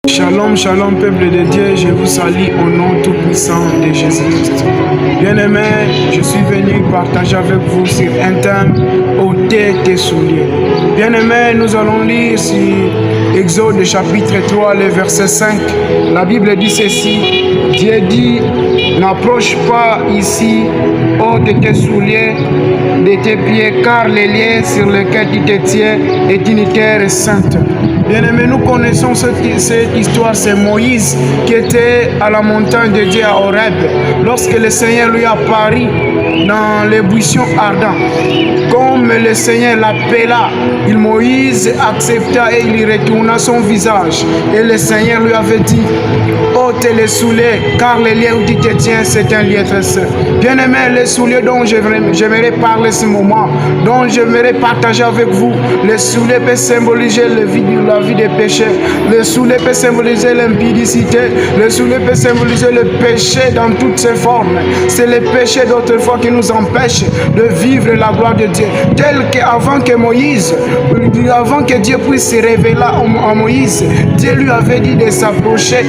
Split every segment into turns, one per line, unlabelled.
Shalom, shalom, peuple de Dieu, je vous salue au nom tout-puissant de Jésus-Christ. Bien-aimés, je suis venu partager avec vous sur un thème, ôter tes souliers. Bien-aimés, nous allons lire sur Exode chapitre 3, le verset 5. La Bible dit ceci, Dieu dit, n'approche pas ici, ôte tes souliers de tes pieds, car les liens sur lesquels tu te tiens est une terre sainte. Bien-aimés, nous connaissons cette histoire, c'est Moïse qui était à la montagne de Dieu à Horeb, lorsque le Seigneur lui apparut dans les buissons ardents. Comme le Seigneur l'appela, Moïse accepta et il retourna son visage. Et le Seigneur lui avait dit, ôte les souliers, car le lieu où tu te tiens, c'est un lieu très saint. Bien-aimés, les souliers dont j'aimerais parler ce moment, dont j'aimerais partager avec vous, les souliers peuvent symboliser la vie des péchés. Le soulier peut symboliser l'impudicité. Le soulier peut symboliser le péché dans toutes ses formes. C'est le péché d'autrefois qui nous empêche de vivre la gloire de Dieu. Tel qu'avant que Dieu puisse se révéler à Moïse, Dieu lui avait dit de s'approcher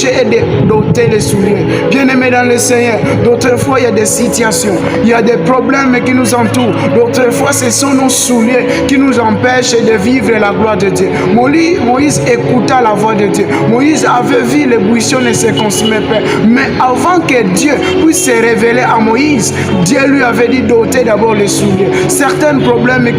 et d'ôter les souliers. Bien-aimés dans le Seigneur, d'autres fois il y a des situations, il y a des problèmes qui nous entourent. D'autres fois ce sont nos souliers qui nous empêchent de vivre la gloire de Dieu. Moïse écouta la voix de Dieu. Moïse avait vu les buissons ne se consumer pas. Mais avant que Dieu puisse se révéler à Moïse, Dieu lui avait dit d'ôter d'abord les souliers. Certains problèmes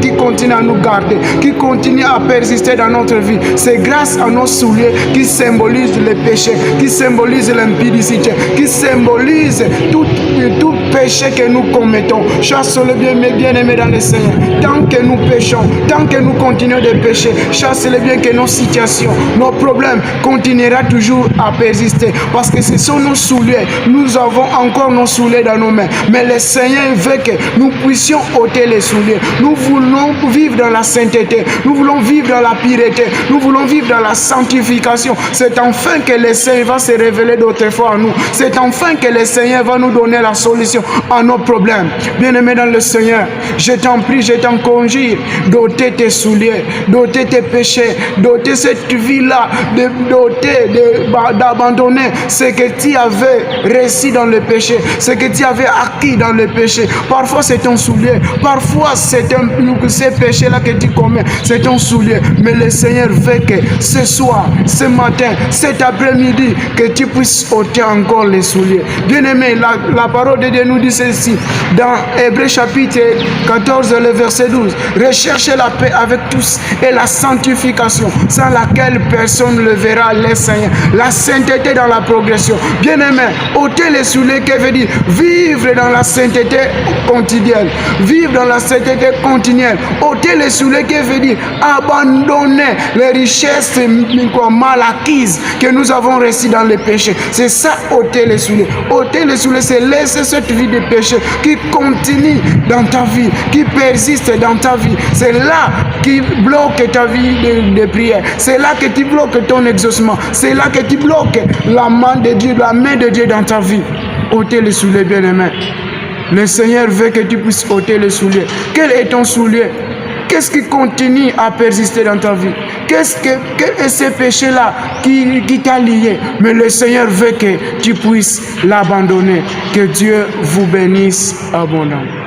qui continuent à nous garder, qui continuent à persister dans notre vie, c'est grâce à nos souliers qui symbolisent le péché, qui symbolisent l'impudicité, qui symbolisent tout péché que nous commettons. Chasse-le bien-aimé dans le Seigneur. Tant que nous péchons, tant que nous continuons de pécher, chasse-le bien que nos situations, nos problèmes continueront toujours à persister. Parce que ce sont nos souliers. Nous avons encore nos souliers dans nos mains. Mais le Seigneur veut que nous puissions ôter les souliers. Nous voulons vivre dans la sainteté. Nous voulons vivre dans la pureté. Nous voulons vivre dans la sanctification. C'est enfin que le Seigneur va se révéler d'autrefois à nous. C'est enfin que le Seigneur va nous donner la solution à nos problèmes. Bien-aimé dans le Seigneur, je t'en prie, je t'en conjure d'ôter tes souliers, d'ôter tes péchés, d'ôter cette vie-là, d'abandonner ce que tu avais reçu dans le péché, ce que tu avais acquis dans le péché. Parfois c'est ton soulier, parfois c'est ces péchés-là que tu commets, c'est ton soulier. Mais le Seigneur veut que ce soir, ce matin, cet après-midi, que tu puisses ôter encore les souliers. Bien-aimé, la parole de Dieu nous dit ceci, dans Hébreux chapitre 14, le verset 12, recherchez la paix avec tous et la sanctification, sans laquelle personne ne verra le Seigneur. La sainteté dans la progression. Bien-aimé, ôter les souliers, qui veut dire vivre dans la sainteté quotidienne. Vivre dans la sainteté continuelle. Ôter les souliers, qui veut dire abandonner les richesses mal acquises que nous avons reçues dans le péché. C'est ça, ôter les souliers. Ôter les souliers, c'est laisser cette vie de péché qui continue dans ta vie, qui persiste dans ta vie. C'est là qui bloque ta vie de prière. C'est là que tu bloques ton exaucement. C'est là que tu bloques la main de Dieu, dans ta vie. Ôter les souliers, bien-aimé. Le Seigneur veut que tu puisses ôter les souliers. Quel est ton soulier? Qu'est-ce qui continue à persister dans ta vie? Quel est ce péché-là qui t'a lié? Mais le Seigneur veut que tu puisses l'abandonner. Que Dieu vous bénisse abondamment.